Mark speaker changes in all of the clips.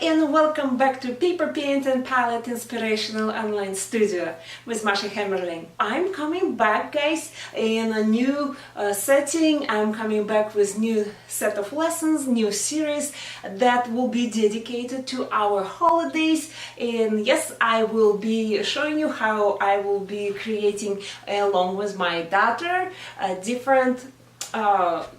Speaker 1: and welcome back to PaperPaint&Palette Inspirational Online Studio with Masha Hemmerling. I'm coming back, guys, in a new setting. I'm coming back with new set of lessons, new series that will be dedicated to our holidays. And yes, I will be showing you how I will be creating, along with my daughter, different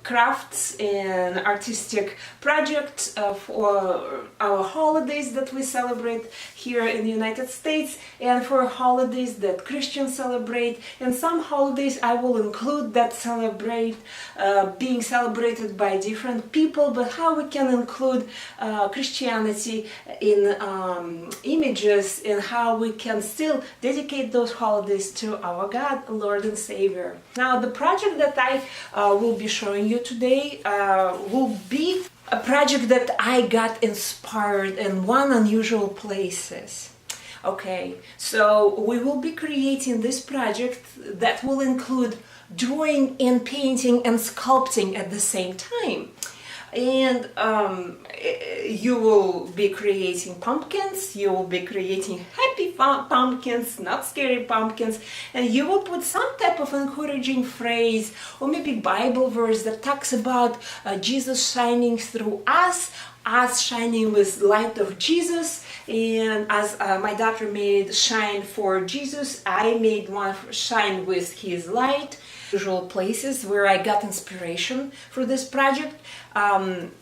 Speaker 1: crafts and artistic projects for our holidays that we celebrate here in the United States, and for holidays that Christians celebrate, and some holidays I will include that being celebrated by different people, but how we can include Christianity in images, and how we can still dedicate those holidays to our God, Lord and Savior. Now, the project that I will be showing you today will be a project that I got inspired in one unusual places. Okay, so we will be creating this project that will include drawing and painting and sculpting at the same time. And you will be creating pumpkins, you will be creating happy pumpkins, not scary pumpkins, and you will put some type of encouraging phrase or maybe Bible verse that talks about Jesus shining through us shining with light of Jesus. And as my daughter made shine for Jesus, I made one shine with his light. Usual places where I got inspiration for this project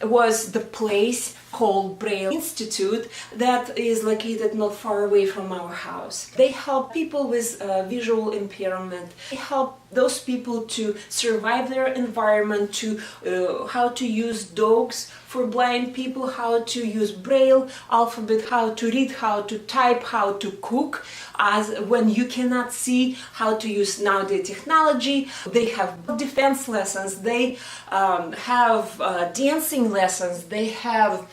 Speaker 1: was the place called Braille Institute that is located not far away from our house. They help people with visual impairment. They help those people to survive their environment, to how to use dogs for blind people, how to use Braille alphabet, how to read, how to type, how to cook, as when you cannot see, how to use nowadays technology. They have defense lessons, they have dancing lessons, they have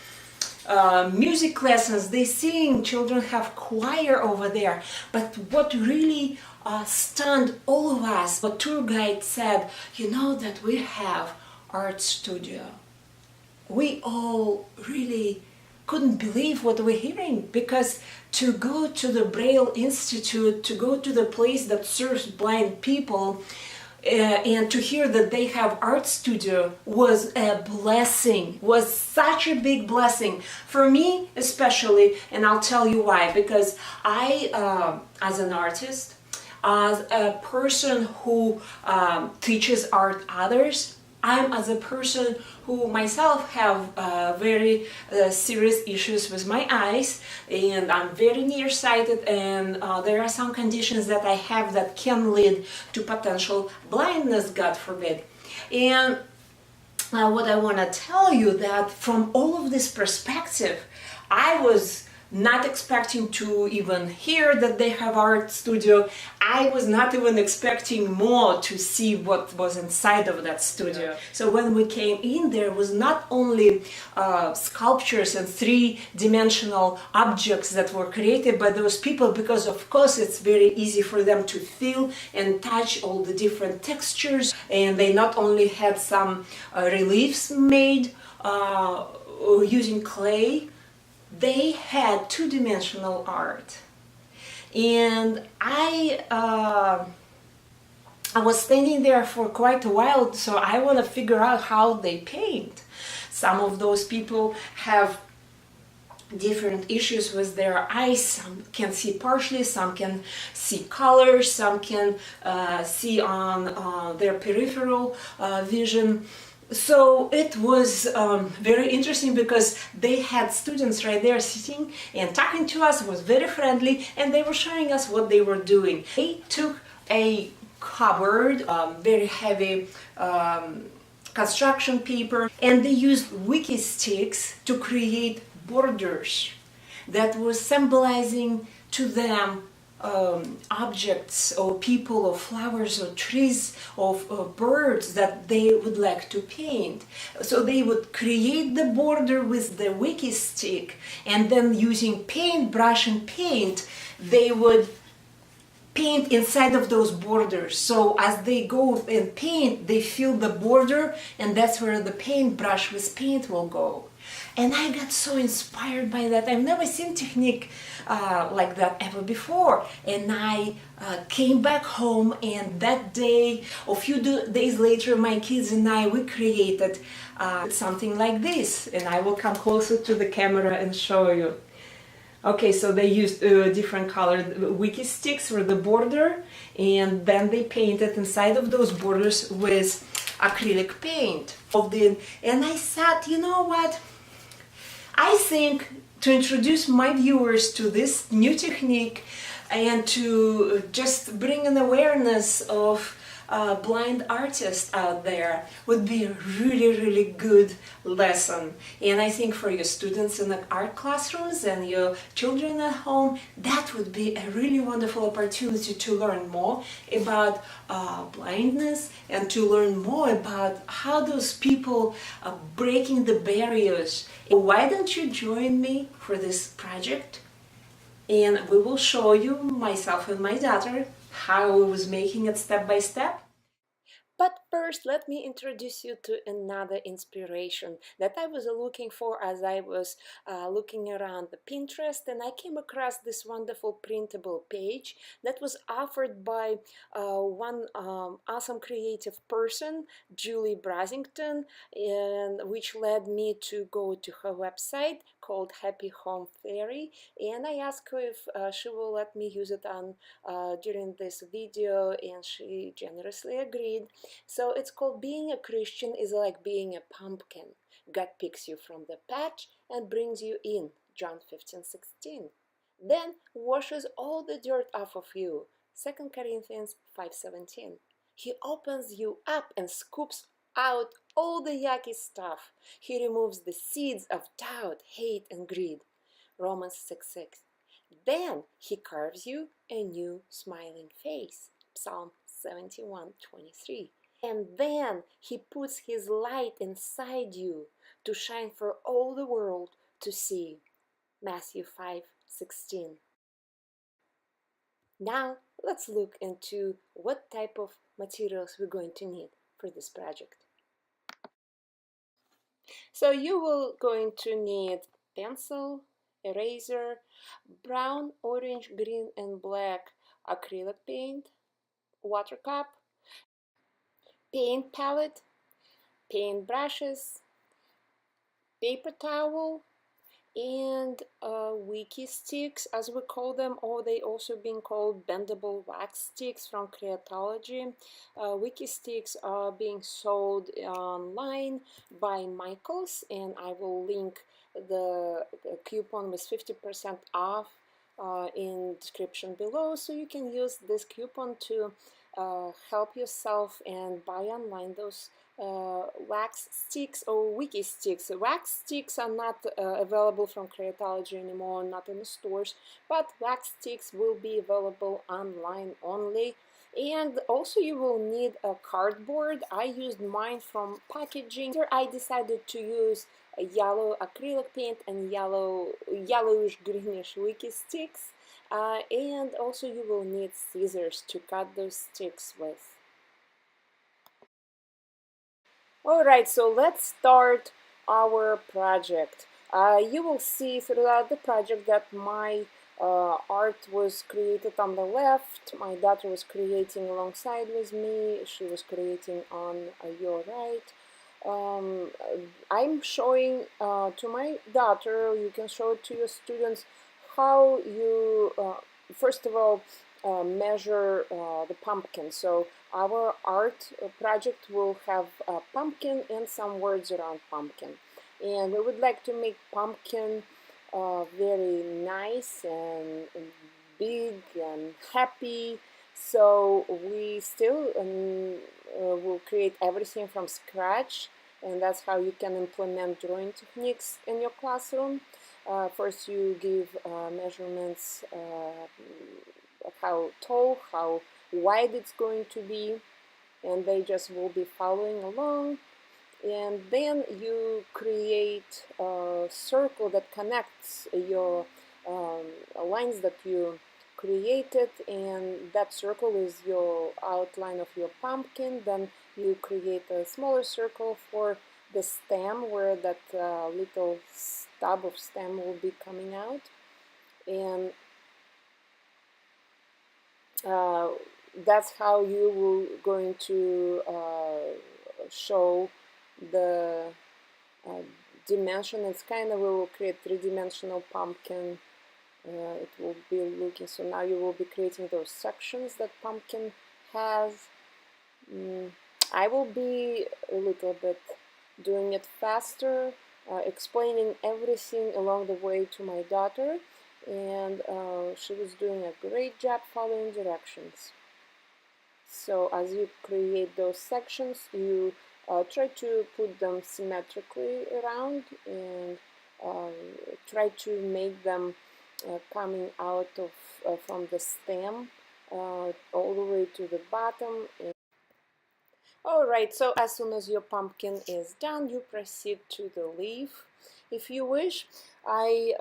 Speaker 1: music lessons, they sing, children have choir over there. But what really stunned all of us, what tour guide said, you know that we have art studio. We all really couldn't believe what we're hearing, because to go to the Braille Institute, to go to the place that serves blind people, and to hear that they have art studio was a blessing, was such a big blessing for me especially. And I'll tell you why. Because I, as an artist, as a person who teaches art others, I'm as a person who myself have very serious issues with my eyes, and I'm very nearsighted, and there are some conditions that I have that can lead to potential blindness, God forbid. And what I want to tell you, that from all of this perspective, I was not expecting to even hear that they have art studio. I was not even expecting more to see what was inside of that studio. So when we came in, there was not only sculptures and three-dimensional objects that were created by those people, because of course it's very easy for them to feel and touch all the different textures, and they not only had some reliefs made using clay, they had two-dimensional art. And I was standing there for quite a while, so I want to figure out how they paint. Some of those people have different issues with their eyes. Some can see partially, some can see colors, some can see on their peripheral vision. So it was very interesting, because they had students right there sitting and talking to us. It was very friendly, and they were showing us what they were doing. They took a cupboard, very heavy construction paper, and they used wiki sticks to create borders that was symbolizing to them objects or people or flowers or trees or birds that they would like to paint. So they would create the border with the wiki stick, and then using paintbrush and paint, they would paint inside of those borders. So as they go and paint, they fill the border, and that's where the paintbrush with paint will go. And I got so inspired by that. I've never seen technique like that ever before. And I came back home, and that day, a few days later, my kids and I, we created something like this. And I will come closer to the camera and show you. Okay, so they used different colored wiki sticks for the border, and then they painted inside of those borders with acrylic paint. And I thought, you know what? I think to introduce my viewers to this new technique and to just bring an awareness of blind artists out there would be a really good lesson. And I think for your students in the art classrooms and your children at home, that would be a really wonderful opportunity to learn more about blindness and to learn more about how those people are breaking the barriers. Why don't you join me for this project? And we will show you, myself and my daughter, how I was making it step by step. But first, let me introduce you to another inspiration that I was looking for as I was looking around the Pinterest, and I came across this wonderful printable page that was offered by one awesome creative person, Julie Brasington, and which led me to go to her website called Happy Home Theory, and I asked her if she will let me use it on during this video, and she generously agreed. So it's called Being a Christian is like being a pumpkin. God picks you from the patch and brings you in, John 15:16. Then washes all the dirt off of you, 2 Corinthians 5:17. He opens you up and scoops out all the yucky stuff. He removes the seeds of doubt, hate, and greed, Romans 6:6. Then he carves you a new smiling face, Psalm 71:23. And then he puts his light inside you to shine for all the world to see, Matthew 5:16. Now let's look into what type of materials we're going to need for this project. So you will going to need pencil, eraser, brown, orange, green, and black acrylic paint, water cup, paint palette, paint brushes, paper towel, and wiki sticks, as we call them, or they also being called bendable wax sticks from Creatology. Wiki sticks are being sold online by Michaels, and I will link the coupon with 50% off in description below, so you can use this coupon to help yourself and buy online those wax sticks or wiki sticks. Wax sticks are not available from Creatology anymore, not in the stores, but wax sticks will be available online only. And also you will need a cardboard. I used mine from packaging. I decided to use a yellow acrylic paint and yellowish greenish wiki sticks. And also you will need scissors to cut those sticks with. Alright, so let's start our project. You will see throughout the project that my art was created on the left, my daughter was creating alongside with me, she was creating on your right. I'm showing to my daughter, you can show it to your students, how you, first of all, measure the pumpkin. So our art project will have a pumpkin and some words around pumpkin. And we would like to make pumpkin very nice and big and happy. So we still will create everything from scratch, and that's how you can implement drawing techniques in your classroom. First you give measurements, how tall, how wide it's going to be, and they just will be following along. And then you create a circle that connects your lines that you created, and that circle is your outline of your pumpkin. Then you create a smaller circle for the stem, where that little stub of stem will be coming out. And that's how you will going to show the uh, dimension. It's kind of, we will create three-dimensional pumpkin. It will be looking, so now you will be creating those sections that pumpkin has. I will be a little bit doing it faster, explaining everything along the way to my daughter, and she was doing a great job following directions. So as you create those sections, you try to put them symmetrically around, and try to make them coming out of from the stem all the way to the bottom. Alright, so as soon as your pumpkin is done, you proceed to the leaf. If you wish, I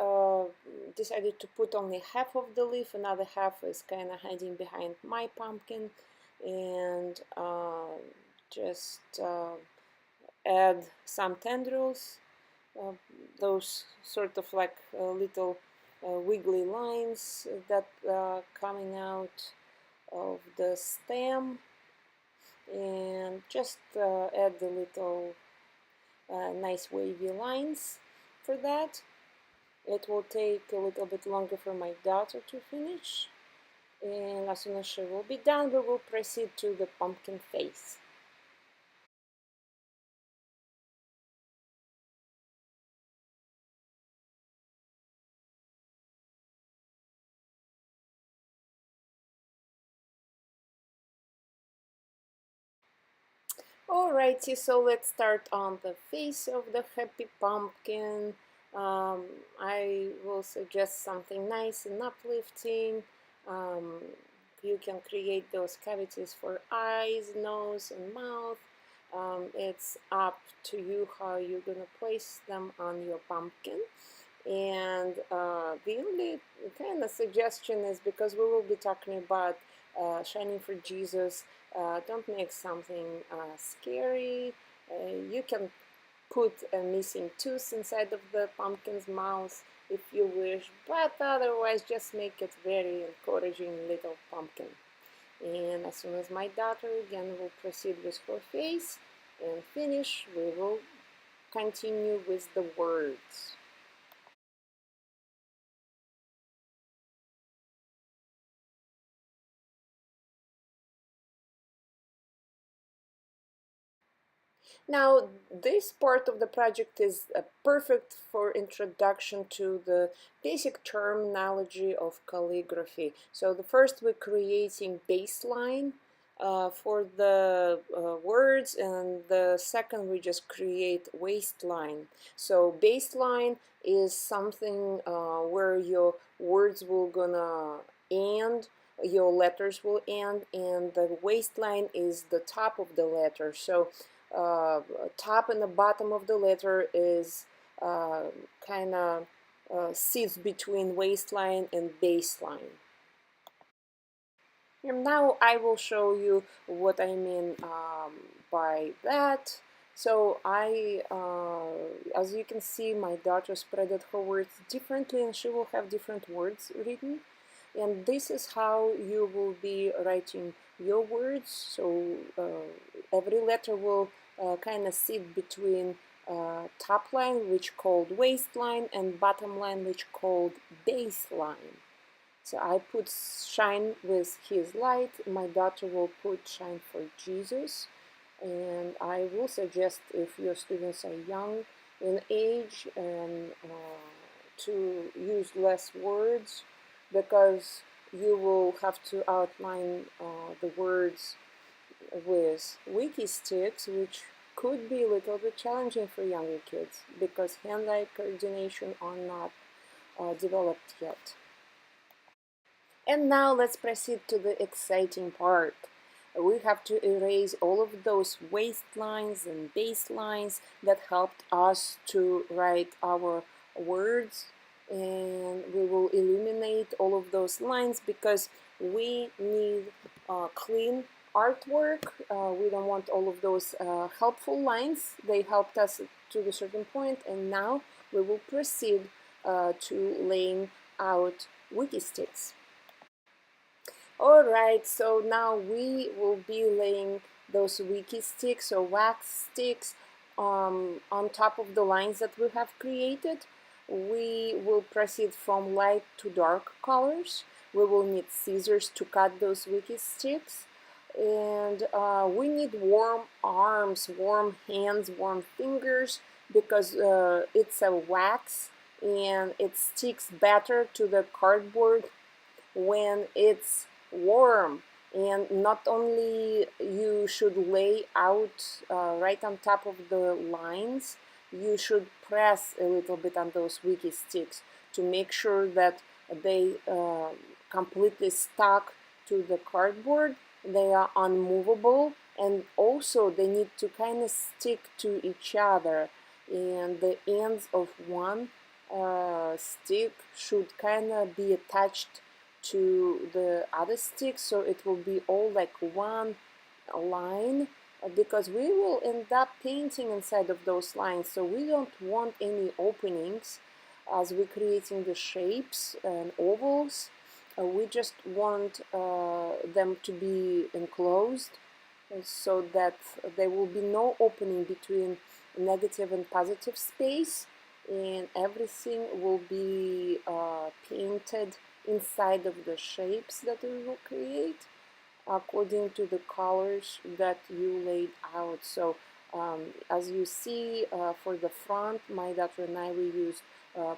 Speaker 1: decided to put only half of the leaf, another half is kind of hiding behind my pumpkin, and just add some tendrils, those sort of like little wiggly lines that are coming out of the stem, and just add the little nice wavy lines for that. It will take a little bit longer for my daughter to finish, and as soon as she will be done, we will proceed to the pumpkin face. Alrighty, so let's start on the face of the happy pumpkin. I will suggest something nice and uplifting. Um, you can create those cavities for eyes, nose, and mouth. It's up to you how you're gonna place them on your pumpkin. And the only kind of suggestion is, because we will be talking about shining for Jesus, don't make something scary. You can put a missing tooth inside of the pumpkin's mouth if you wish, but otherwise just make it very encouraging little pumpkin. And as soon as my daughter again will proceed with her face and finish, we will continue with the words. Now, this part of the project is perfect for introduction to the basic terminology of calligraphy. So the first we're creating baseline for the words, and the second we just create waistline. So baseline is something where your words will gonna end, your letters will end, and the waistline is the top of the letter. So top and the bottom of the letter is kind of sits between waistline and baseline. And now I will show you what I mean by that. So as you can see, my daughter spreaded her words differently, and she will have different words written. And this is how you will be writing your words. So every letter will kind of sit between top line, which called waistline, and bottom line, which called baseline. So I put shine with his light. My daughter will put shine for Jesus. And I will suggest, if your students are young in age, and to use less words, because you will have to outline the words with wiki sticks, which could be a little bit challenging for younger kids because hand-eye coordination are not developed yet. And now let's proceed to the exciting part. We have to erase all of those waistlines and baselines that helped us to write our words, and we will illuminate all of those lines because we need clean artwork. We don't want all of those helpful lines. They helped us to a certain point, and now we will proceed to laying out wiki sticks. Alright, so now we will be laying those wiki sticks or wax sticks on top of the lines that we have created. We will proceed from light to dark colors. We will need scissors to cut those wiki sticks. And we need warm arms, warm hands, warm fingers, because it's a wax and it sticks better to the cardboard when it's warm. And not only you should lay out right on top of the lines, you should press a little bit on those wiki sticks to make sure that they completely stuck to the cardboard. They are unmovable, and also they need to kind of stick to each other, and the ends of one stick should kind of be attached to the other stick, so it will be all like one line, because we will end up painting inside of those lines, so we don't want any openings as we're creating the shapes and ovals. We just want them to be enclosed, so that there will be no opening between negative and positive space, and everything will be painted inside of the shapes that we will create according to the colors that you laid out. So as you see, for the front, my daughter and I, we used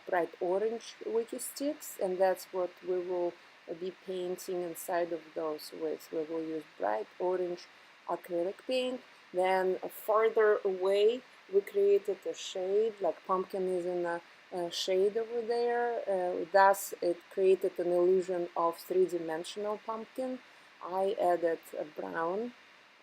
Speaker 1: bright orange wiki sticks, and that's what we will be painting inside of those with. We will use bright orange acrylic paint. Then farther away, we created a shade, like pumpkin is in a shade over there. Thus, it created an illusion of three-dimensional pumpkin. I added a brown,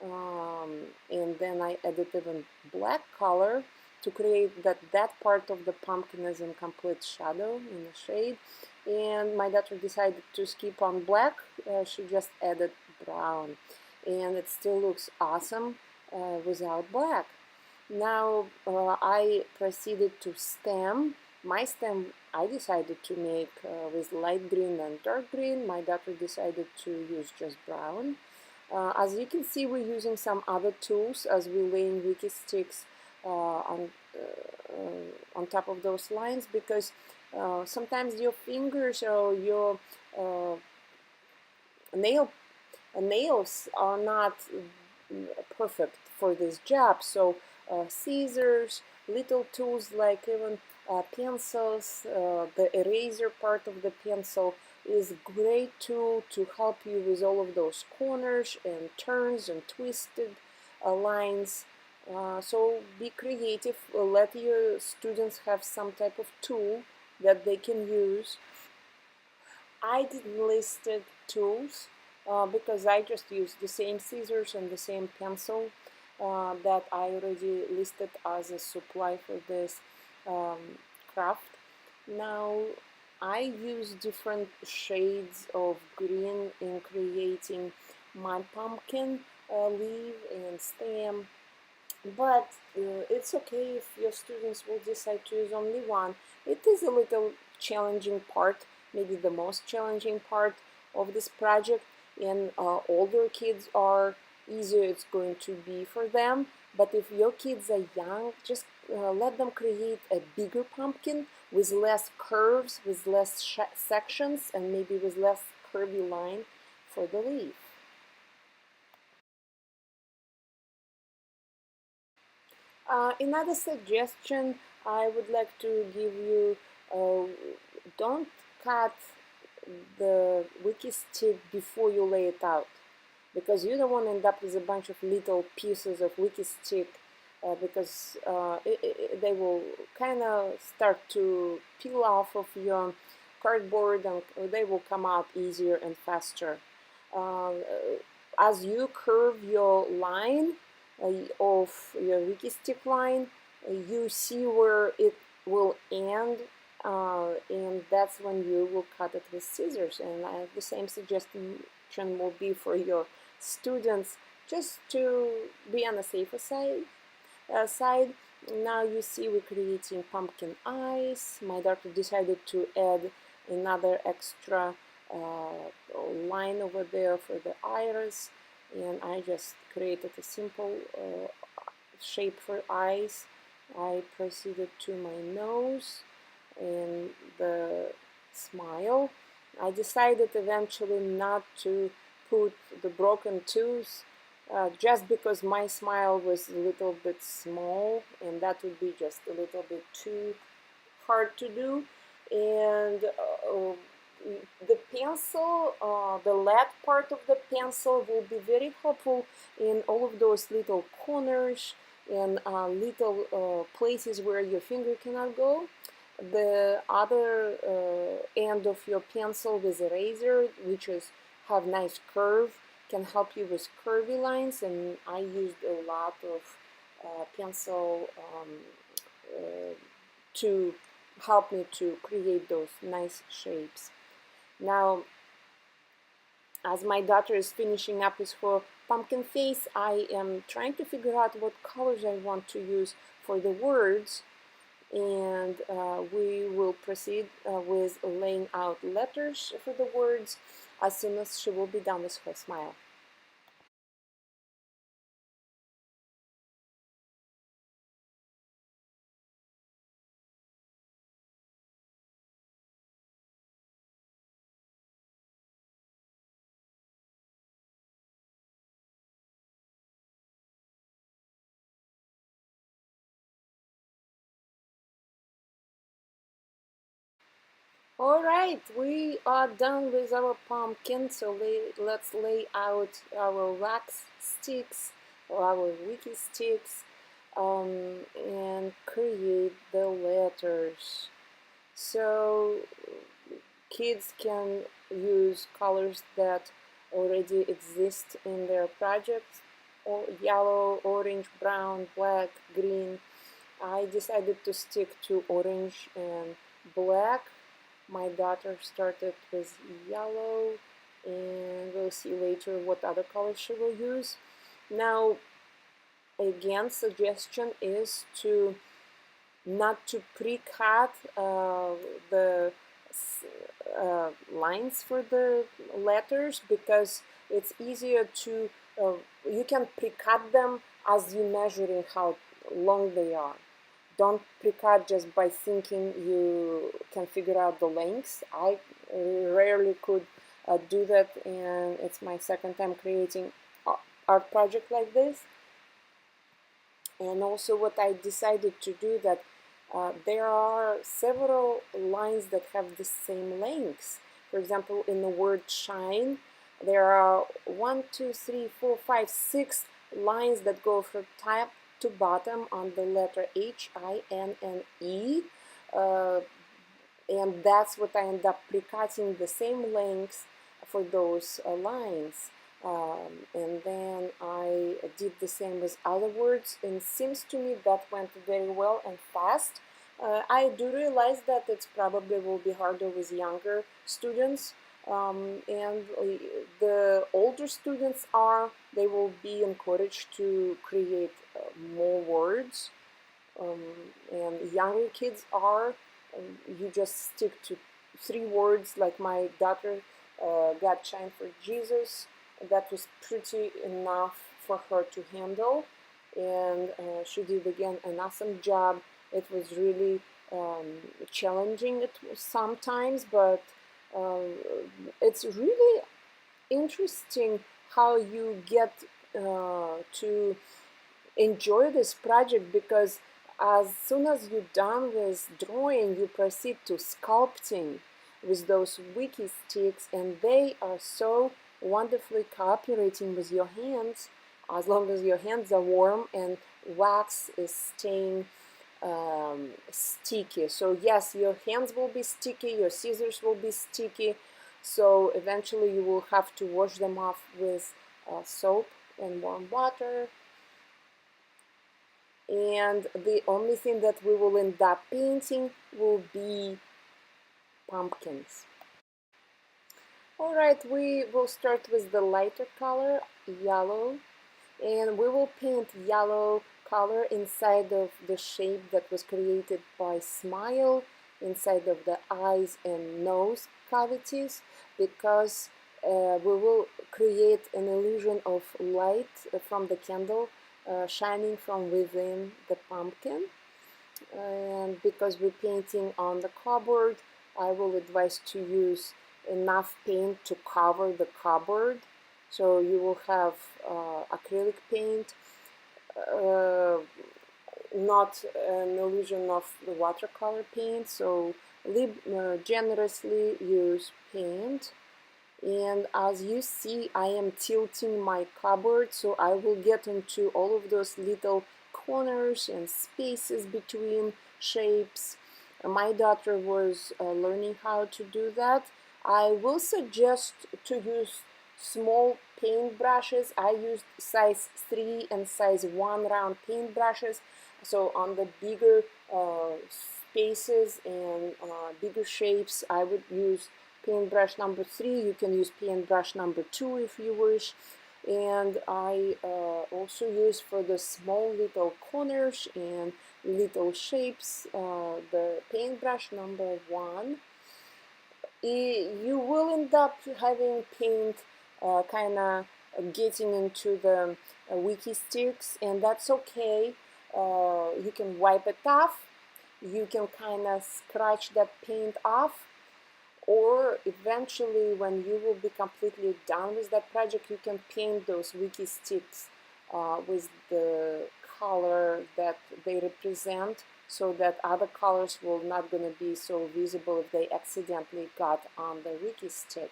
Speaker 1: and then I added even black color to create that part of the pumpkin is in complete shadow in the shade. And my daughter decided to skip on black. She just added brown, and it still looks awesome without black. Now I proceeded to stem. My stem I decided to make with light green and dark green. My daughter decided to use just brown. As you can see, we're using some other tools as we're laying wiki sticks on top of those lines, because sometimes your fingers or your nails are not perfect for this job. So scissors, little tools like even pencils, the eraser part of the pencil is a great tool to help you with all of those corners and turns and twisted lines. So be creative, let your students have some type of tool that they can use. I didn't list tools because I just used the same scissors and the same pencil that I already listed as a supply for this craft. Now I use different shades of green in creating my pumpkin leaf and stem, but it's okay if your students will decide to use only one. It is a little challenging part, maybe the most challenging part of this project, and older kids are easier it's going to be for them. But if your kids are young, just let them create a bigger pumpkin with less curves, with less sections, and maybe with less curvy line for the leaf. Another suggestion I would like to give you, don't cut the wiki stick before you lay it out, because you don't want to end up with a bunch of little pieces of wiki stick, because they will kind of start to peel off of your cardboard, and they will come out easier and faster. As you curve your line of your wiki stick line, you see where it will end, and that's when you will cut it with scissors. And the same suggestion will be for your students
Speaker 2: just to be on the safer side. Now you see we're creating pumpkin eyes. My daughter decided to add another extra line over there for the iris, and I just created a simple shape for eyes. I proceeded to my nose and the smile. I decided eventually not to put the broken tooth just because my smile was a little bit small, and that would be just a little bit too hard to do. And the pencil, the lead part of the pencil will be very helpful in all of those little corners and little places where your finger cannot go. The other end of your pencil with a razor, which is have nice curve, can help you with curvy lines, and I used a lot of pencil to help me to create those nice shapes. Now, as my daughter is finishing up with her pumpkin face, I am trying to figure out what colors I want to use for the words, and we will proceed with laying out letters for the words as soon as she will be done with her smile. All right, we are done with our pumpkin, so let's lay out our wax sticks or our wiki sticks and create the letters. So kids can use colors that already exist in their projects, or yellow, orange, brown, black, green. I decided to stick to orange and black. My daughter started with yellow, and we'll see later what other colors she will use. Now, again, suggestion is to not to pre-cut the lines for the letters, because it's easier to you can pre-cut them as you measuring how long they are. Don't pre-cut just by thinking you can figure out the lengths. I rarely could do that, and it's my second time creating art project like this. And also what I decided to do that there are several lines that have the same lengths. For example, in the word shine, there are 1, 2, 3, 4, 5, 6 lines that go from top to bottom on the letter H, I, N, and E. And that's what I end up pre-cutting the same lengths for those lines. And then I did the same with other words, and seems to me that went very well and fast. I do realize that it probably will be harder with younger students, and the older students they will be encouraged to create more words, and younger kids you just stick to 3 words, like my daughter got shine for Jesus. That was pretty enough for her to handle, and she did again an awesome job. It was really challenging sometimes, but it's really interesting how you get to enjoy this project, because as soon as you're done with drawing, you proceed to sculpting with those wiki sticks, and they are so wonderfully cooperating with your hands, as long as your hands are warm and wax is staying sticky. So yes, your hands will be sticky, your scissors will be sticky, so eventually you will have to wash them off with soap and warm water. And the only thing that we will end up painting will be pumpkins. Alright, we will start with the lighter color, yellow. And we will paint yellow color inside of the shape that was created by smile, inside of the eyes and nose cavities, because we will create an illusion of light from the candle shining from within the pumpkin. And because we're painting on the cupboard, I will advise to use enough paint to cover the cupboard. So you will have acrylic paint, uh, not an illusion of the watercolor paint. So generously use paint. And as you see, I am tilting my cupboard, so I will get into all of those little corners and spaces between shapes. My daughter was learning how to do that. I will suggest to use small paint brushes. I used size 3 and size 1 round paint brushes. So on the bigger spaces and bigger shapes, I would use paintbrush number 3. You can use paintbrush number 2 if you wish. And I also use for the small little corners and little shapes the paintbrush number 1. You will end up having paint kind of getting into the wiki sticks, and that's okay. You can wipe it off. You can kind of scratch that paint off, or eventually when you will be completely done with that project, you can paint those wiki sticks with the color that they represent, so that other colors will not going to be so visible if they accidentally got on the wiki stick.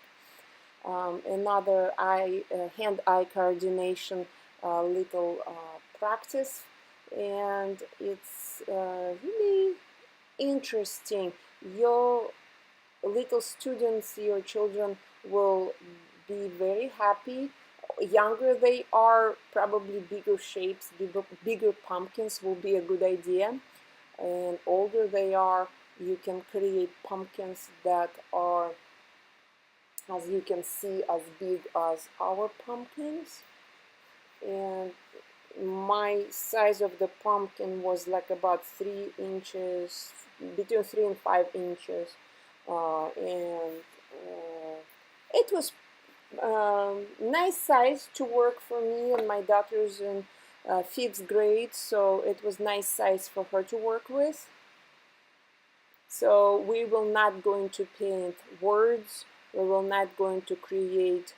Speaker 2: Another hand-eye coordination little practice, and it's really interesting. Your little students, your children will be very happy. Younger they are, probably bigger shapes, bigger pumpkins will be a good idea. And older they are, you can create pumpkins that are, as you can see, as big as our pumpkins. And my size of the pumpkin was like about 3 inches, between 3 and 5 inches. And it was nice size to work for me, and my daughter's in 5th grade, so it was nice size for her to work with. So we will not going to paint words, we will not going to create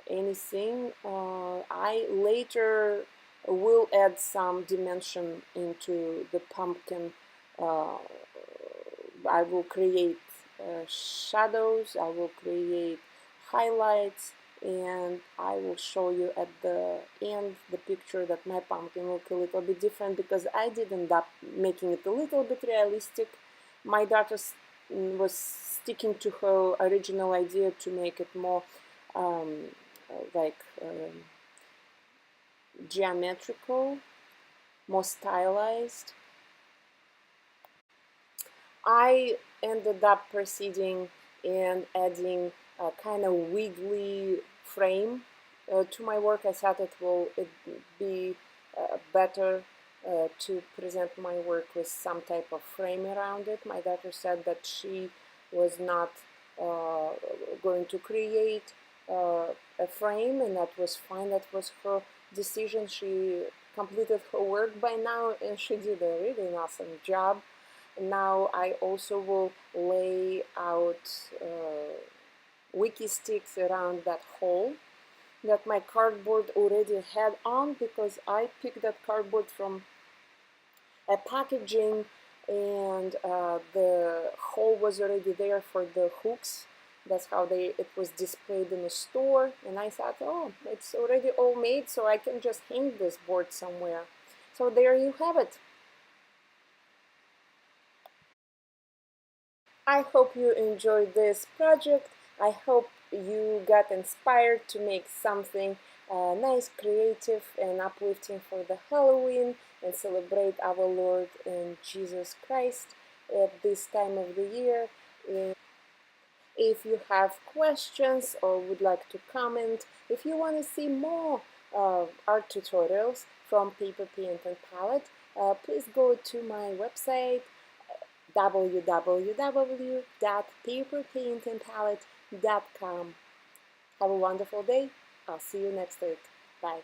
Speaker 2: anything. I later will add some dimension into the pumpkin. I will create shadows, I will create highlights, and I will show you at the end the picture that my pumpkin look a little bit different, because I did end up making it a little bit realistic. My daughter was sticking to her original idea to make it more like geometrical, more stylized. I ended up proceeding and adding a kind of wiggly frame to my work. I thought it will be better to present my work with some type of frame around it. My daughter said that she was not going to create a frame, and that was fine. That was her decision. She completed her work by now, and she did a really awesome job. Now I also will lay out wiki sticks around that hole that my cardboard already had on, because I picked that cardboard from a packaging, and the hole was already there for the hooks. That's how it was displayed in the store, and I thought, oh, it's already all made, so I can just hang this board somewhere. So there you have it. I hope you enjoyed this project. I hope you got inspired to make something nice, creative, and uplifting for the Halloween, and celebrate our Lord and Jesus Christ at this time of the year. And if you have questions or would like to comment, if you want to see more art tutorials from Paper Paint and Palette, please go to my website www.paperpaintandpalette.com. Have a wonderful day. I'll see you next week. Bye.